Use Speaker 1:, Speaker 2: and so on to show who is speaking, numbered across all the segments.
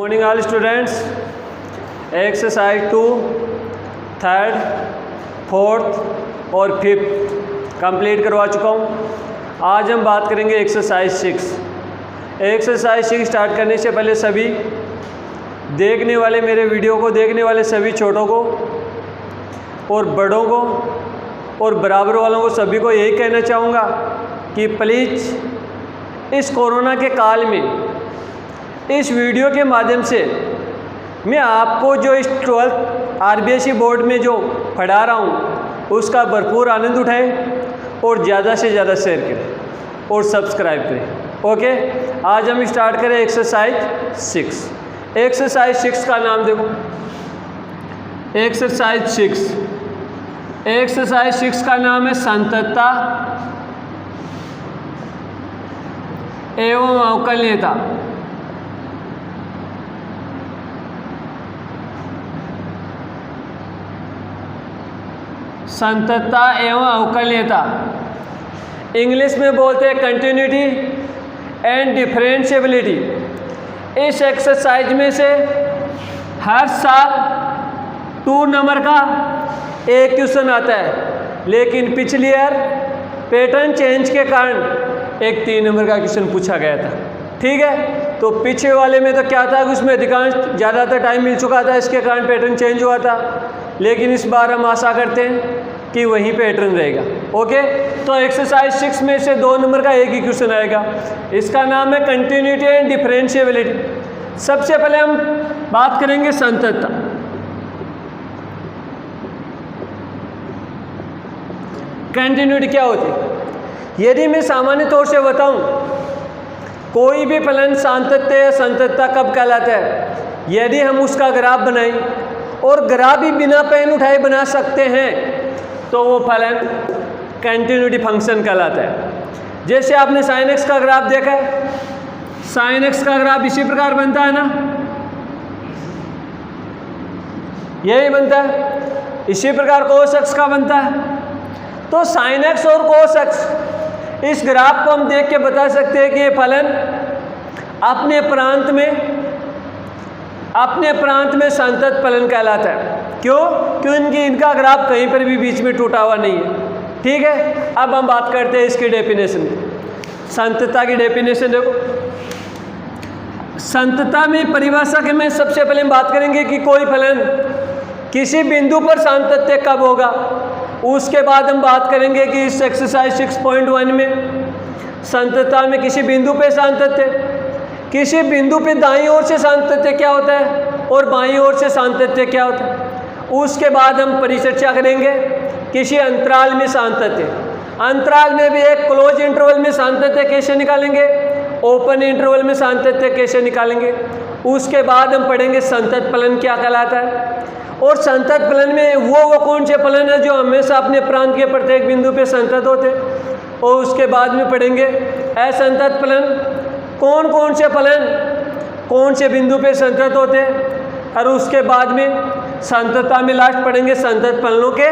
Speaker 1: Morning all students. Exercise 2 third, fourth और fifth complete करवा चुका हूँ। आज हम बात करेंगे एक्सरसाइज 6। एक्सरसाइज 6 स्टार्ट करने से पहले सभी देखने वाले, मेरे वीडियो को देखने वाले सभी छोटों को और बड़ों को और बराबर वालों को, सभी को यही कहना चाहूँगा कि प्लीज़ इस कोरोना के काल में इस वीडियो के माध्यम से मैं आपको जो इस 12th RBSE बोर्ड में जो पढ़ा रहा हूँ उसका भरपूर आनंद उठाएं और ज़्यादा से ज़्यादा शेयर करें और सब्सक्राइब करें। ओके, आज हम स्टार्ट करें एक्सरसाइज 6। एक्सरसाइज 6 का नाम देखो, एक्सरसाइज 6। एक्सरसाइज 6 का नाम है संततता एवं अवकलनीयता। संततता एवं अवकलनीयता, इंग्लिश में बोलते हैं कंटिन्यूटी एंड डिफरेंशिएबिलिटी। इस एक्सरसाइज में से हर साल 2 नंबर का एक क्वेश्चन आता है, लेकिन पिछली ईयर पैटर्न चेंज के कारण एक 3 नंबर का क्वेश्चन पूछा गया था। ठीक है, तो पीछे वाले में तो क्या था कि उसमें अधिकांश ज़्यादातर टाइम मिल चुका था, इसके कारण पैटर्न चेंज हुआ था, लेकिन इस बार हम आशा करते हैं कि वही पैटर्न रहेगा। ओके, तो एक्सरसाइज 6 में से 2 नंबर का एक ही क्वेश्चन आएगा। इसका नाम है कंटिन्यूटी एंड डिफरेंशिएबिलिटी। सबसे पहले हम बात करेंगे संततता। कंटिन्यूटी क्या होती है? यदि मैं सामान्य तौर से बताऊं, कोई भी फलन सातत्य या संततता कब कहलाता है? यदि हम उसका ग्राफ बनाएं, और ग्राफ भी बिना पेन उठाए बना सकते हैं, तो वो फलन कंटिन्यूटी फंक्शन कहलाता है। जैसे आपने sin x का ग्राफ देखा है, sin x का ग्राफ इसी प्रकार बनता है ना, यही बनता है। इसी प्रकार cos x का बनता है। तो sin x और cos x, इस ग्राफ को हम देख के बता सकते हैं कि ये फलन अपने प्रांत में संतत फलन कहलाता है। क्यों? क्योंकि इनका ग्राफ कहीं पर भी बीच में टूटा हुआ नहीं है। ठीक है, अब हम बात करते हैं इसकी डेफिनेशन की। संततता की डेफिनेशन देखो, संततता में परिभाषा के में सबसे पहले हम बात करेंगे कि कोई फलन किसी बिंदु पर सातत्य कब होगा। उसके बाद हम बात करेंगे कि इस एक्सरसाइज 6.1 में संततता में किसी बिंदु पे सातत्य, किसी बिंदु पे दाईं ओर से सातत्य क्या होता है और बाईं ओर से सातत्य क्या होता है। उसके बाद हम परिचर्चा करेंगे किसी अंतराल में सातत्य, अंतराल में भी एक क्लोज इंटरवल में सातत्य कैसे निकालेंगे, ओपन इंटरवल में सातत्य कैसे निकालेंगे। उसके बाद हम पढ़ेंगे संतत फलन क्या कहलाता है, और संतत फलन में वो कौन से फलन है जो हमेशा अपने प्रांत के प्रत्येक बिंदु पे संतत होते हैं। और उसके बाद में पढ़ेंगे असंतत फलन, कौन कौन से फलन कौन से बिंदु पे संतत होते हैं। और उसके बाद में संततता में लास्ट पढ़ेंगे संतत फलनों के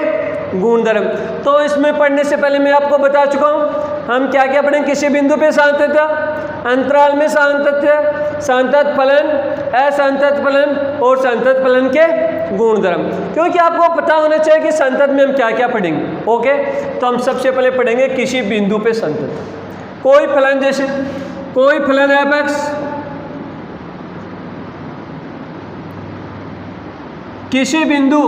Speaker 1: गुणधर्म। तो इसमें पढ़ने से पहले मैं आपको बता चुका हूँ हम क्या क्या पढ़ेंगे। किसी बिंदु पे सातत्य, अंतराल में सातत्य, संतत फलन, असंतत फलन और संतत फलन के गुणधर्म। क्योंकि आपको पता होना चाहिए कि संतत में हम क्या क्या पढ़ेंगे। ओके, तो हम सबसे पहले पढ़ेंगे किसी बिंदु पे संतत। कोई फलन, जैसे कोई फलन f(x) किसी बिंदु,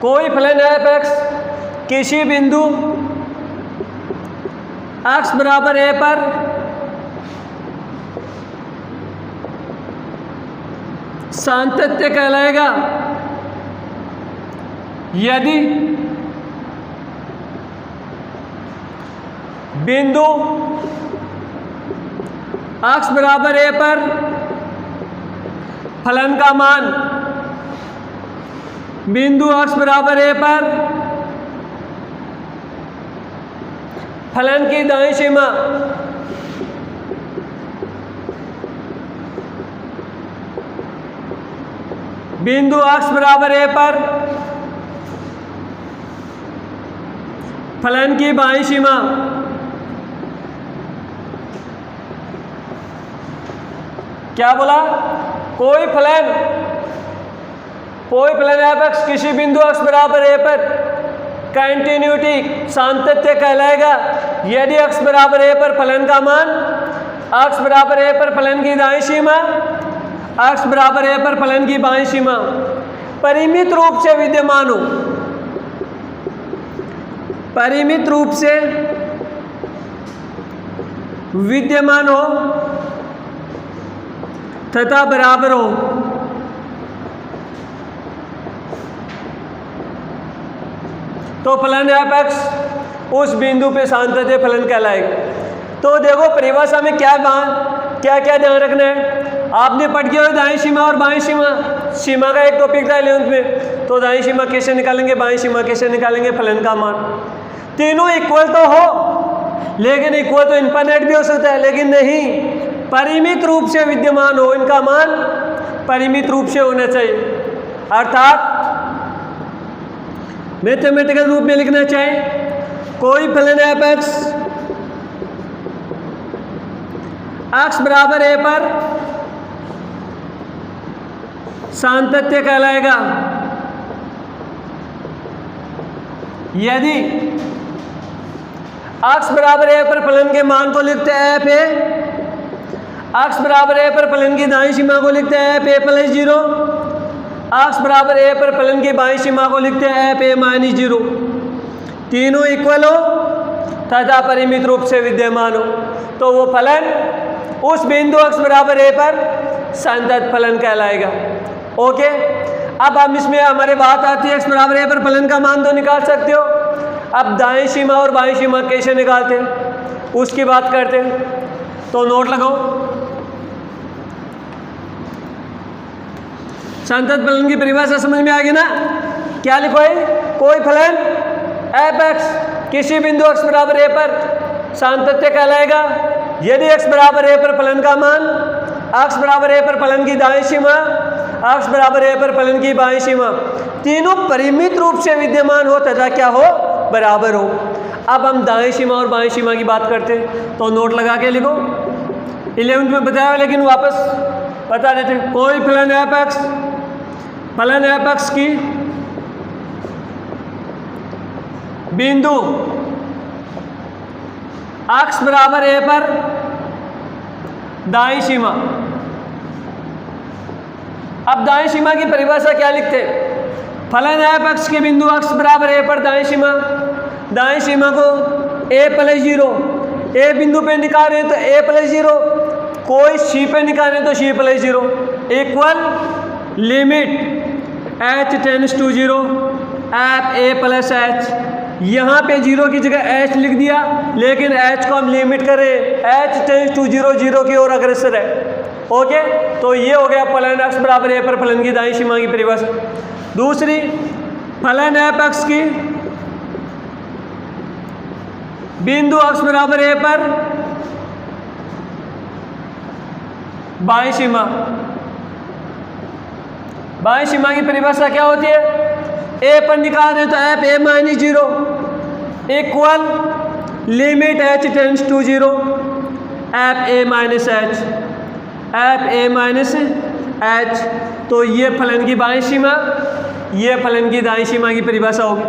Speaker 1: कोई फलन f(x) किसी बिंदु x बराबर a पर सातत्य कहलाएगा यदि बिंदु x बराबर a पर फलन का मान, बिंदु x बराबर a पर फलन की दाईं सीमा बिंदु x बराबर a पर फलन की बाईं सीमा क्या बोला? कोई फलन एफ एक्स किसी बिंदु x बराबर a पर कंटिन्यूटी सातत्य कहलाएगा यदि x बराबर a पर फलन का मान x बराबर a पर फलन की दाईं सीमा x बराबर a पर फलन की बाईं सीमा परिमित रूप से विद्यमान हो, परिमित रूप से विद्यमान हो तथा बराबर हो। तो फलन एफ एक्स उस बिंदु पे सातत्य फलन कहलाएगा। तो देखो परिभाषा में क्या क्या ध्यान रखना है, आपने पढ़ किया दाईं सीमा और बाईं सीमा का एक टॉपिक था 11th में। तो दाईं सीमा कैसे निकालेंगे, बाईं सीमा कैसे निकालेंगे, फलन का मान तीनों इक्वल तो हो, लेकिन इक्वल तो इनफिनिट भी हो सकता है, लेकिन नहीं, परिमित रूप से विद्यमान हो, इनका मान परिमित रूप से होना चाहिए। अर्थात मैथमेटिकल रूप में लिखना चाहे कोई फलन एफ एक्स बराबर ए पर सातत्य कहलाएगा यदि x बराबर ए पर फलन के मान को लिखते हैं एफ ए, x बराबर ए पर फलन की दाईं सीमा को लिखते हैं एफ ए प्लस 0, x बराबर ए पर फलन की बाईं सीमा को लिखते हैं एफ ए माइनस 0, तीनों इक्वल हो तथा परिमित रूप से विद्यमान हो, तो वो फलन उस बिंदु x बराबर ए पर संतत फलन कहलाएगा। ओके, अब हम इसमें हमारे बात आती है x बराबर ए पर फलन का मान तो निकाल सकते हो, अब दाईं सीमा और बाईं सीमा कैसे निकालते हैं उसकी बात करते हैं। तो नोट लगाओ, संतत फलन की परिभाषा समझ में आ गई ना? क्या लिखो है, कोई फलन एफ एक्स किसी बिंदु x बराबर ए पर सातत्य कहलाएगा यदि x बराबर ए पर फलन का मान x बराबर ए पर फलन की दाईं सीमा x बराबर ए पर फलन की बाईं सीमा तीनों परिमित रूप से विद्यमान हो तथा क्या हो, बराबर हो। अब हम दाईं सीमा और बाईं सीमा की बात करते हैं, तो नोट लगा के लिखो, 11th में बताया लेकिन वापस बता देते हैं। कोई फलन एफ एक्स की बिंदु x बराबर ए पर दाईं सीमा, अब दाईं सीमा की परिभाषा क्या लिखते हैं, फलन एफ एक्स के बिंदु x बराबर ए पर दाईं सीमा को a प्लस 0, ए बिंदु पे निकाल रहे हैं तो a प्लस 0, कोई c पे निकाल रहे हैं तो c plus 0 equal limit h tends to 0 F A plus H, यहाँ पे 0 की जगह h लिख दिया, लेकिन h को हम लिमिट करें, h टेंड्स टू 0 0 की ओर अग्रसर है। ओके, तो ये हो गया फलन x बराबर ए पर फलन की दाईं सीमा की परिभाषा। दूसरी, फलन एफ एक्स की बिंदु x बराबर ए पर बाईं सीमा, बाईं सीमा की परिभाषा क्या होती है, ए पर निकाल रहे तो F A minus 0 equal limit h tends to 0 F A minus H, तो ये फलन की बाईं सीमा, ये फलन की दाईं सीमा की परिभाषा होगी।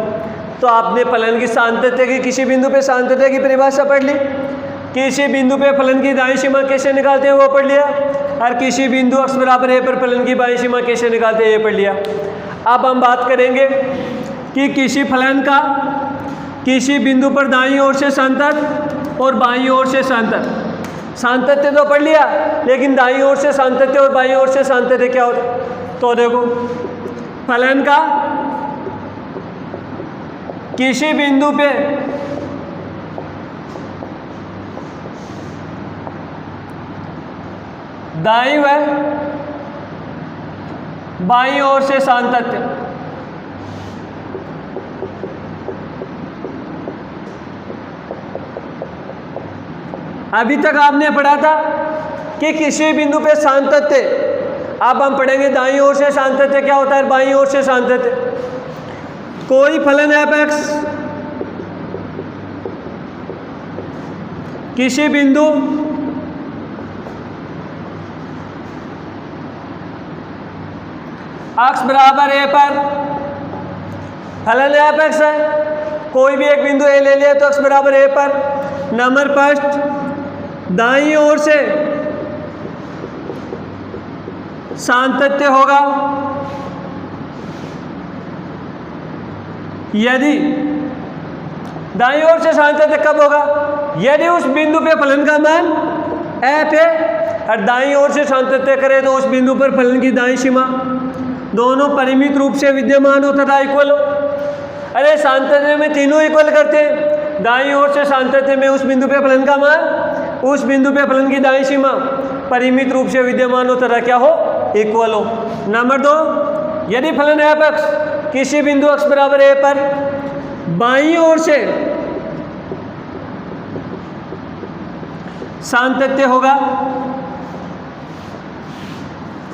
Speaker 1: तो आपने फलन की सातत्य की किसी बिंदु पे सातत्य की परिभाषा पढ़ ली, किसी बिंदु पे फलन की दाईं सीमा कैसे निकालते हैं वो पढ़ लिया, और किसी बिंदु x बराबर ए पर फलन की बाईं सीमा कैसे निकालते हैं ये पढ़ लिया। अब हम बात करेंगे कि किसी फलन का किसी बिंदु पर दाईं ओर से संतत और बाईं ओर से संतत, सातत्य तो पढ़ लिया, लेकिन दाईं ओर से सातत्य और बाईं ओर से सातत्य क्या होता है। तो देखो, फलन का किसी बिंदु पे दाईं व बाईं ओर से सातत्य, अभी तक आपने पढ़ा था कि किसी बिंदु पे सातत्य, अब हम पढ़ेंगे दाईं ओर से सातत्य क्या होता है, बाईं ओर से सातत्य। कोई फलन एफ एक्स किसी बिंदु अक्स बराबर ए पर फलन एफ एक्स है, कोई भी एक बिंदु ए ले लिया तो अक्स बराबर ए पर। नंबर फर्स्ट दाईं ओर से सातत्य होगा यदि, दाईं ओर से सातत्य कब होगा? यदि उस बिंदु पे फलन का मान एफ है और दाईं ओर से सातत्य करे तो उस बिंदु पर फलन की दाईं सीमा दोनों परिमित रूप से विद्यमान हो तथा इक्वल हो। अरे सातत्य में तीनों इक्वल करते हैं, दाईं ओर से सातत्य में उस बिंदु पे फलन का मान, उस बिंदु पे फलन की दाईं सीमा परिमित रूप से विद्यमान हो तथा क्या हो? इक्वल हो। नंबर 2, यदि फलन एफ एक्स किसी बिंदु एक्स बराबर ए पर बाईं ओर से सातत्य होगा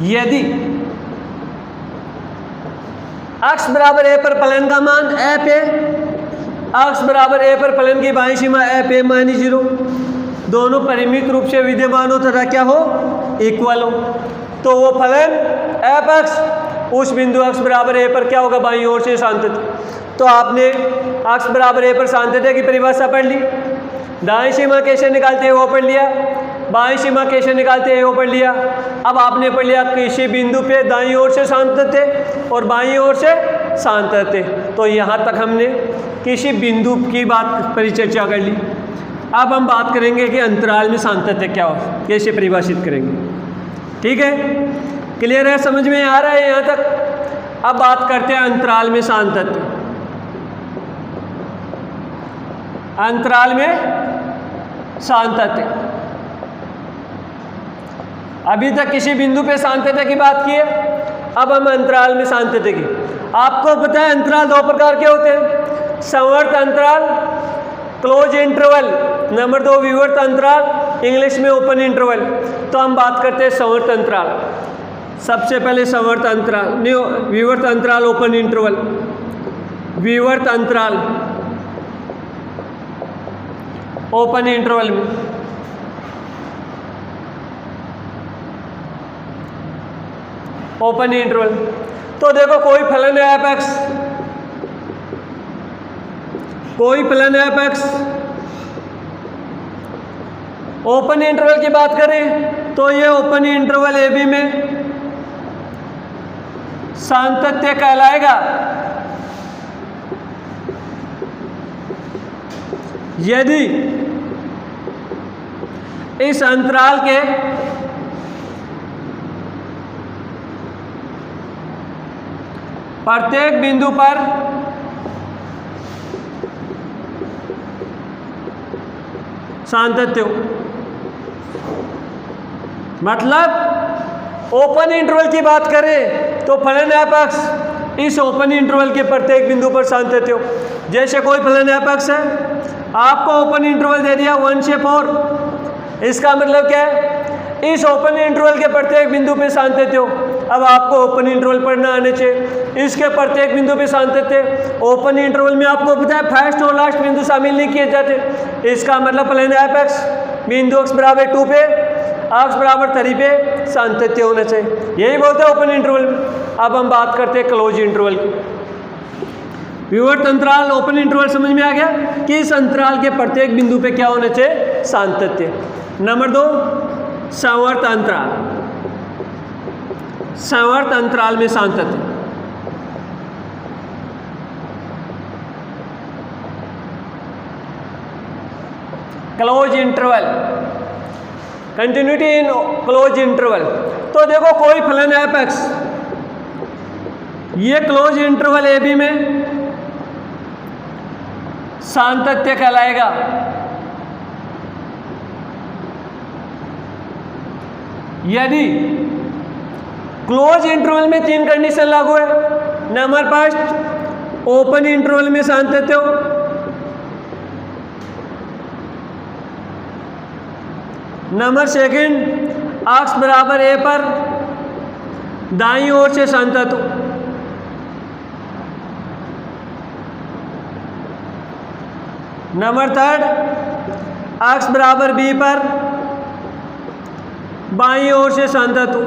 Speaker 1: यदि एक्स बराबर ए पर फलन का मान एफ है, एक्स बराबर ए पर फलन की बाईं सीमा एफ ए माइनस 0 दोनों परिमित रूप से विद्यमान हो तथा क्या हो? इक्वल हो। तो वो फलन एफ एक्स उस बिंदु एक्स बराबर ए पर क्या होगा? बाईं ओर से सातत्य। तो आपने एक्स बराबर ए पर सातत्य की परिभाषा पढ़ ली, दाईं सीमा कैसे निकालते हैं वो पढ़ लिया, बाईं सीमा कैसे निकालते हैं वो पढ़ लिया। अब आपने पढ़ लिया किसी बिंदु पे दाईं ओर से सातत्य और बाईं ओर से सातत्य। तो यहाँ तक हमने किसी बिंदु की बात परिचर्चा कर ली। अब हम बात करेंगे कि अंतराल में सातत्य क्या हो, कैसे परिभाषित करेंगे। ठीक है, क्लियर है, समझ में आ रहा है यहाँ तक? अब बात करते हैं अंतराल में सातत्य। अंतराल में सातत्य, अभी तक किसी बिंदु पे सातत्य की बात की है, अब हम अंतराल में सातत्य की। आपको पता है अंतराल दो प्रकार के होते हैं, संवर्त अंतराल क्लोज इंटरवल, नंबर 2 विवर्त अंतराल, इंग्लिश में ओपन इंटरवल। तो हम बात करते हैं संवर्त अंतराल। सबसे पहले संवर्त अंतराल, विवर्त अंतराल, ओपन इंटरवल। विवर्त अंतराल ओपन इंटरवल में ओपन इंटरवल, तो देखो कोई फलन है एफ एक्स, कोई फलन है एफ एक्स, ओपन इंटरवल की बात करें तो ये ओपन इंटरवल ए बी में सातत्य कहलाएगा यदि इस अंतराल के प्रत्येक बिंदु पर सातत्य हो। मतलब ओपन इंटरवल की बात करें तो फलन एफ एक्स इस ओपन इंटरवल के प्रत्येक बिंदु पर सातत्य हो। जैसे कोई फलन एफ एक्स है, आपको ओपन इंटरवल दे दिया 1 से 4, इसका मतलब क्या है? इस ओपन इंटरवल के प्रत्येक बिंदु पे सातत्य हो। अब आपको ओपन इंटरवल पढ़ना आने चाहिए, इसके प्रत्येक बिंदु पे सातत्य। ओपन इंटरवल में आपको पता है फर्स्ट और लास्ट बिंदु शामिल नहीं किए जाते, इसका मतलब फलन एफ एक्स बिंदु एक्स बराबर 2 पे, एक्स बराबर 3 पे सातत्य होना चाहिए, यही बोलते हैं ओपन इंटरवल में। अब हम बात करते हैं क्लोज इंटरवल की। विवर्त अंतराल, ओपन इंटरवल समझ में आ गया कि इस अंतराल के प्रत्येक बिंदु पे क्या होना चाहिए? सातत्य। नंबर 2 संवर्त अंतराल, संवर्त अंतराल में सातत्य। Close interval, continuity in close interval. तो देखो कोई फलन एफ एक्स, ये क्लोज इंटरवल ए बी में सातत्य कहलाएगा यदि क्लोज इंटरवल में 3 कंडीशन लागू है। नंबर फर्स्ट ओपन इंटरवल में सातत्य हो, नंबर सेकंड एक्स बराबर ए पर दाईं ओर से सातत्य हो, नंबर थर्ड एक्स बराबर बी पर बाईं ओर से सातत्य हो।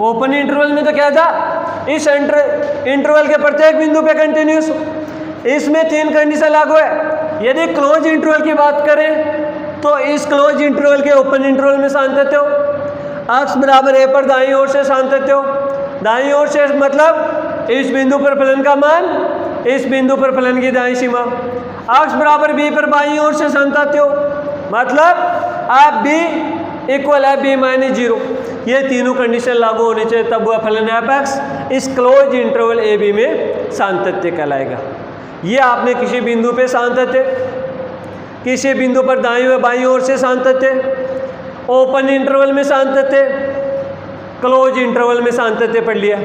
Speaker 1: ओपन इंटरवल में तो क्या था, इस इंटरवल के प्रत्येक बिंदु पे कंटिन्यूस। इसमें 3 कंडीशन लागू है। यदि क्लोज इंटरवल की बात करें तो इस क्लोज इंटरवल के ओपन इंटरवल में सातत्य हो, अक्स बराबर ए पर दाईं ओर से सातत्य हो। दाईं ओर से मतलब इस बिंदु पर फलन का मान, इस बिंदु पर फलन की दाईं सीमा। अक्स बराबर बी पर बाईं ओर से सातत्य हो, मतलब आप बी इक्वल है बी माइनस 0। ये तीनों कंडीशन लागू होनी चाहिए, तब वह फलन एफ एक्स इस क्लोज इंटरवल ए बी में सातत्य कहलाएगा। ये आपने किसी बिंदु पे सातत्य, किसी बिंदु पर दाईं व बाईं ओर से सातत्य, ओपन इंटरवल में सातत्य, क्लोज इंटरवल में सातत्य पढ़ लिया।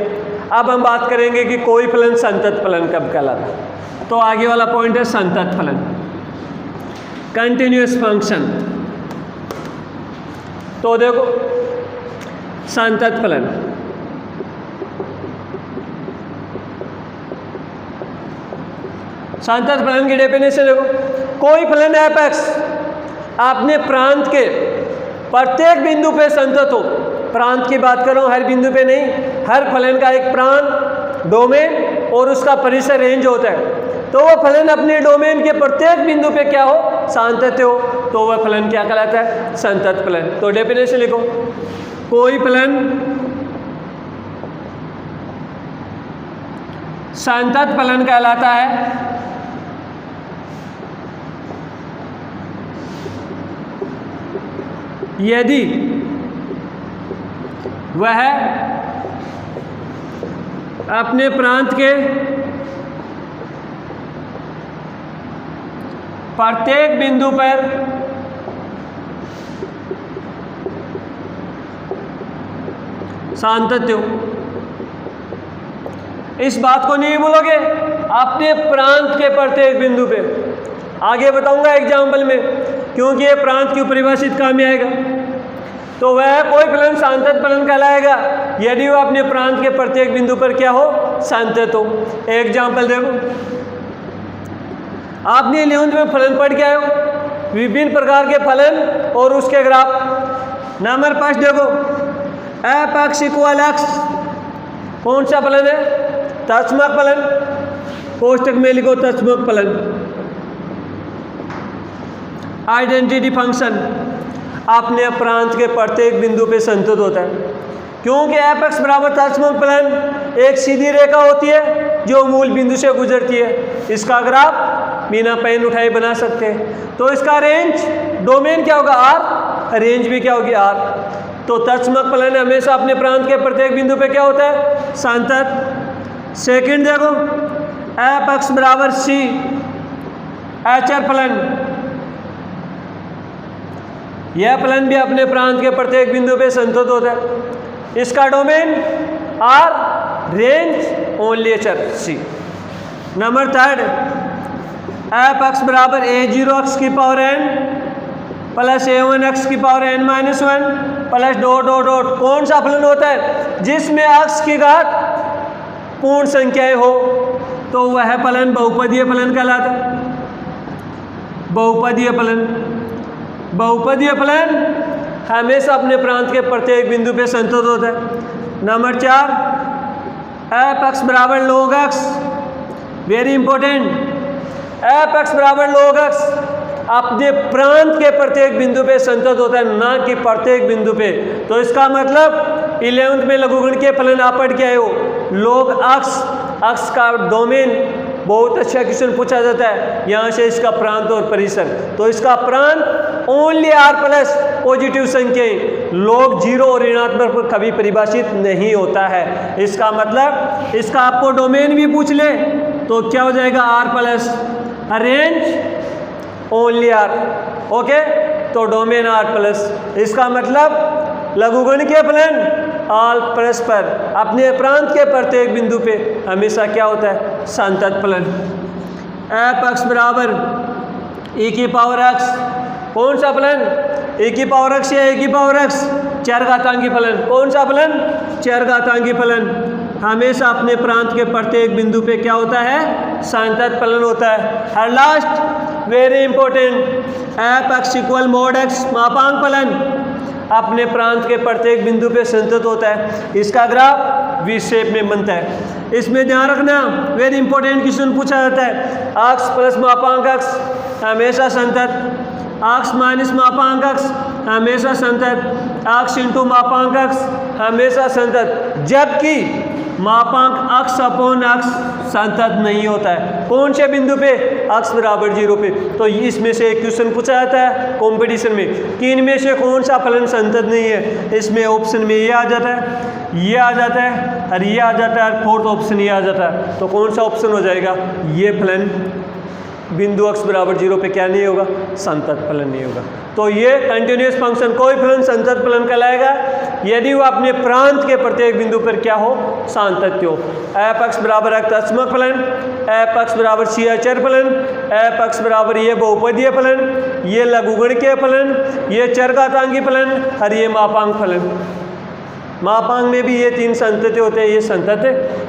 Speaker 1: अब हम बात करेंगे कि कोई फलन संतत फलन कब कहलाता। तो आगे वाला पॉइंट है संतत फलन, कंटिन्यूअस फंक्शन। तो देखो संतत फलन, संतत फलन की डेफिनेशन देखो, कोई फलन एफ एक्स अपने प्रांत के प्रत्येक बिंदु पे संतत हो। प्रांत की बात कर रहा हूं, हर बिंदु पे नहीं, हर फलन का एक प्रांत, डोमेन और उसका परिसर रेंज होता है। तो वह फलन अपने डोमेन के प्रत्येक बिंदु पे क्या हो, सातत्य हो, तो वह फलन क्या कहलाता है, संतत फलन। तो डेफिनेशन लिखो, कोई फलन संतत फलन कहलाता है यदि वह अपने प्रांत के प्रत्येक बिंदु पर सातत्य हो। इस बात को नहीं भूलोगे, अपने प्रांत के प्रत्येक बिंदु पे। आगे बताऊंगा एग्जाम्पल में, क्योंकि ये प्रांत क्यों परिभाषित काम में आएगा। तो वह कोई फलन संतत फलन कहलाएगा यदि वह अपने प्रांत के प्रत्येक बिंदु पर क्या हो, संतत हो। एग्जाम्पल देखो, आपने 11th में फलन पढ़ के आए हो, विभिन्न प्रकार के फलन और उसके ग्राफ। नंबर 5 देखो, एफ एक्स इक्वल एक्स कौन सा फलन है, तत्समक फलन। कोष्टक में लिखो तत्समक फलन। आइडेंटिटी फंक्शन अपने प्रांत के प्रत्येक बिंदु पे संतत होता है, क्योंकि एफ एक्स बराबर तत्समक फलन एक सीधी रेखा होती है जो मूल बिंदु से गुजरती है। इसका ग्राफ बिना पेन उठाए बना सकते हैं। तो इसका रेंज, डोमेन क्या होगा आर, रेंज भी क्या होगी आर। तो तत्समक फलन हमेशा अपने प्रांत के प्रत्येक बिंदु पे क्या होता है, संतत। सेकंड देखो, एफ एक्स बराबर सी एच आर फलन, यह फलन भी अपने प्रांत के प्रत्येक बिंदु पे संतत होता है। इसका domain R, range only H R C. Number 3, F X बराबर a0 एक्स की power n plus a1 X की power n minus 1 plus dot dot dot. कौन सा फलन होता है जिसमें एक्स की घात पूर्ण संख्याएं हो, तो वह फलन बहुपदीय फलन कहलाता है। बहुपदीय फलन, बहुपदीय फलन हमेशा अपने प्रांत के प्रत्येक बिंदु पे संतत होता है। नंबर 4, एफ एक्स बराबर log x, very important, F X बराबर log x अपने प्रांत के प्रत्येक बिंदु पे संतत होता है, ना कि प्रत्येक बिंदु पे। तो इसका मतलब 11th में लघुगणकीय फलन आप पढ़ के आए हो, log x, x का डोमेन बहुत अच्छा क्वेश्चन पूछा जाता है, यहाँ से इसका प्रांत और परिसर। तो इसका प्रांत ओनली आर प्लस पॉजिटिव संख्याएं, log 0 और ऋणात्मक पर कभी परिभाषित नहीं होता है। इसका मतलब इसका आपको डोमेन भी पूछ ले तो क्या हो जाएगा, R plus, range only R. Okay, तो डोमेन आर प्लस, इसका मतलब लघुगणकीय फलन आल परस्पर अपने प्रांत के प्रत्येक बिंदु पे हमेशा क्या होता है, संतत फलन। एफ एक्स बराबर e की पावर x, कौन सा फलन, e की पावर x या e की पावर x, चरघातांकी फलन। कौन सा फलन, चरघातांकी फलन हमेशा अपने प्रांत के प्रत्येक बिंदु पे क्या होता है, संतत फलन होता है। और last very important, F x equal mode x मापांक फलन अपने प्रांत के प्रत्येक बिंदु पे संतत होता है। इसका ग्राफ वी शेप में बनता है। इसमें ध्यान रखना, वेरी इंपॉर्टेंट क्वेश्चन पूछा जाता है, अक्ष प्लस मापांक अक्ष हमेशा संतत, अक्ष माइनस मापांक अक्ष हमेशा संतत, अक्ष इंटू मापांक अक्ष हमेशा संतत, जबकि मापांक अक्ष अपॉन अक्ष संतत नहीं होता है। कौन से बिंदु पे? अक्ष बराबर 0 पे। तो इसमें से एक क्वेश्चन पूछा जाता है कंपटीशन में कि इनमें से कौन सा फलन संतत नहीं है। इसमें ऑप्शन में ये आ जाता है, ये आ जाता है और ये आ जाता है, फोर्थ ऑप्शन ये आ जाता है। तो कौन सा ऑप्शन हो जाएगा? ये फलन बिंदु अक्ष बराबर 0 पे क्या नहीं होगा? संतत फलन नहीं होगा। तो ये कंटिन्यूअस फंक्शन कोई फलन संतत फलन कहलाएगा यदि वो अपने प्रांत के प्रत्येक बिंदु पर क्या हो? सातत्य हो। एफ एक्स बराबर अर्थात्मक फलन, एफ एक्स बराबर सी अचर फलन, एफ एक्स बराबर ये बहुपदीय फलन, ये लघुगणकीय फलन, ये चरघातांकी फलन और ये मापांक फलन। मापांक में भी ये 3 संतत होते हैं, ये संतत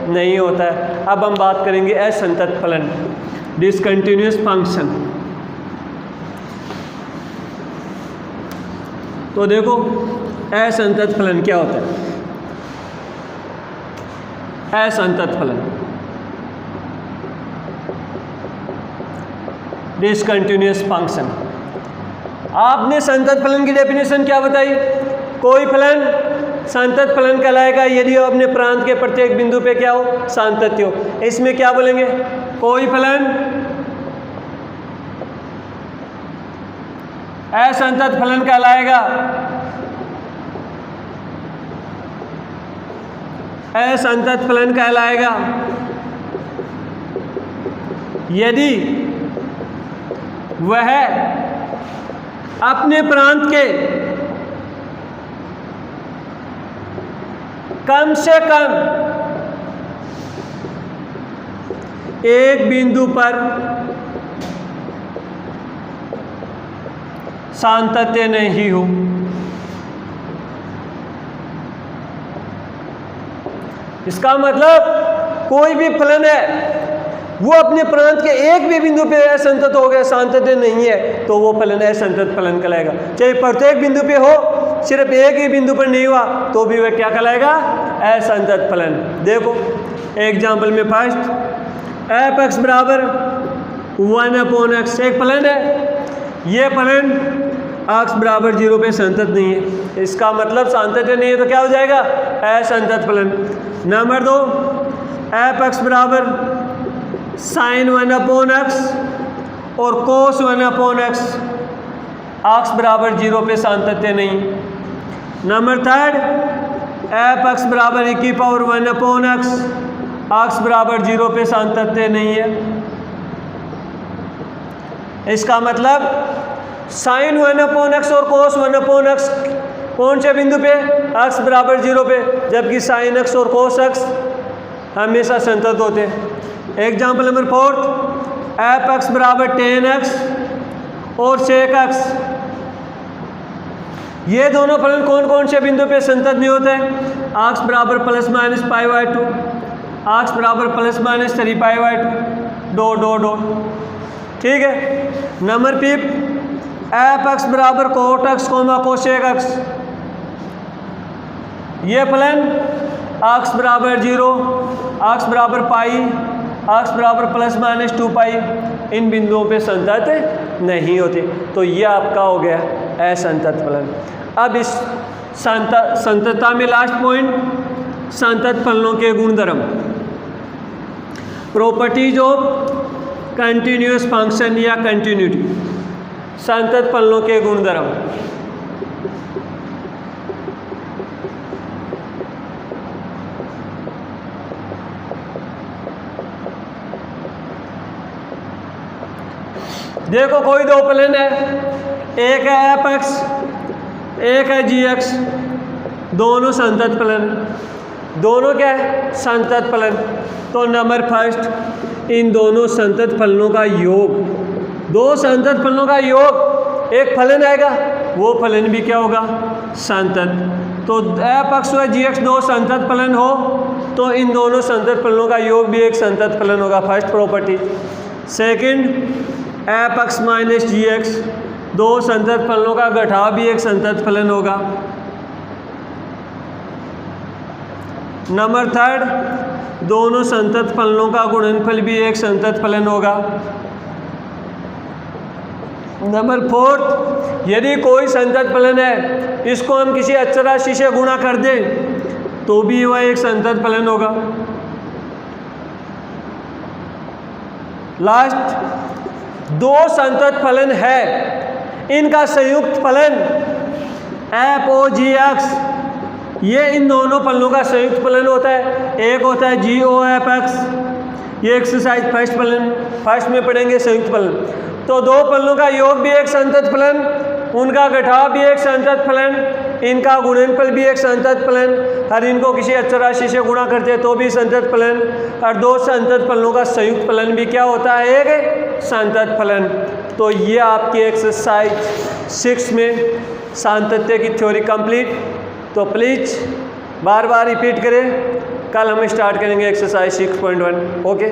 Speaker 1: नहीं होता है। अब हम बात करेंगे असंतत फलन, डिसकंटिन्यूअस फंक्शन। तो देखो असंतत फलन क्या होता है? असंतत फलन, डिसकंटिन्यूअस फंक्शन। आपने संतत फलन की डेफिनेशन क्या बताई? कोई फलन संतत फलन कहलाएगा यदि वो अपने प्रांत के प्रत्येक बिंदु पे क्या हो? सातत्य हो। इसमें क्या बोलेंगे? कोई फलन असंतत फलन कहलाएगा असंतत फलन कहलाएगा यदि वह अपने प्रांत के कम से कम एक बिंदु पर सातत्य नहीं हो। इसका मतलब कोई भी फलन है वो अपने प्रांत के एक भी बिंदु पे असंतत हो गया, सातत्य नहीं है, तो वो फलन असंतत फलन कहलाएगा। चाहे प्रत्येक बिंदु पे हो, सिर्फ एक ही बिंदु पर नहीं हुआ तो भी वह क्या कहलाएगा? असंतत फलन। देखो एग्जाम्पल में फर्स्ट एफ एक्स बराबर 1/x एक फलन है, ये फलन अक्ष बराबर 0 पे संतत नहीं है। इसका मतलब सातत्य नहीं है तो क्या हो जाएगा? असंतत फलन। नंबर 2 एफ एक्स बराबर sin 1/x और cos 1/x अक्ष बराबर 0 पे सातत्य नहीं। नंबर 3 एफ एक्स बराबर e⁻1/x अक्ष बराबर 0 पे सातत्य नहीं है। इसका मतलब sin 1/x और cos 1/x कौन से बिंदु पे? अक्ष बराबर 0 पे, जबकि sin x और cos x हमेशा संतत होते हैं। एग्जाम्पल नंबर 4 एफ एक्स बराबर 10x और sec x, ये दोनों फलन कौन कौन से बिंदु पे संतत नहीं होते हैं? अक्ष बराबर +-π/2, अक्ष बराबर +-3π/2 डॉट डॉट डॉट। ठीक है। नंबर 5 एफ एक्स बराबर cot x, cosec x, ये फलन अक्ष बराबर 0, अक्ष बराबर पाई, अक्ष बराबर +-2π इन बिंदुओं पे संतत नहीं होते। तो ये आपका हो गया असंतत फलन। अब इस संततता में लास्ट पॉइंट संतत फलनों के गुणधर्म, प्रॉपर्टीज ऑफ कंटिन्यूअस फंक्शन या कंटिन्यूटी। संतत फलनों के गुणधर्म, देखो कोई दो फलन है, एक है एफ एक्स, एक है जी एक्स, दोनों संतत फलन, दोनों क्या है? संतत फलन। तो नंबर फर्स्ट इन दोनों संतत फलनों का योग, दो संतत फलनों का योग एक फलन आएगा, वो फलन भी क्या होगा? संतत। तो एफ एक्स व जी एक्स दो संतत फलन हो तो इन दोनों संतत फलनों का योग भी एक संतत फलन होगा, first property. Second F X minus G X दो संतत फलनों का घटाव भी एक संतत फलन होगा। नंबर 3, दोनों संतत फलनों का गुणनफल भी एक संतत फलन होगा। नंबर 4, यदि कोई संतत फलन है, इसको हम किसी अचर राशि से गुणा कर दें तो भी वह एक संतत फलन होगा। लास्ट, दो संतत फलन है, इनका संयुक्त फलन FOGX, ये इन दोनों फलनों का संयुक्त फलन होता है। एक होता है GOFX, ये एक्सरसाइज फर्स्ट में पढ़ेंगे संयुक्त फलन। तो दो फलनों का योग भी एक संतत फलन, उनका घटाव भी एक संतत फलन, इनका गुणनफल भी एक संतत फलन, और इनको किसी अचर राशि से गुणा करते हैं तो भी संतत फलन, और दो संतत फलनों का संयुक्त फलन भी क्या होता है, एक संतत फलन। तो ये आपकी एक्सरसाइज 6 में सातत्य की थ्योरी कंप्लीट। तो प्लीज़ बार बार रिपीट करें। कल हम स्टार्ट करेंगे एक्सरसाइज 6.1। ओके।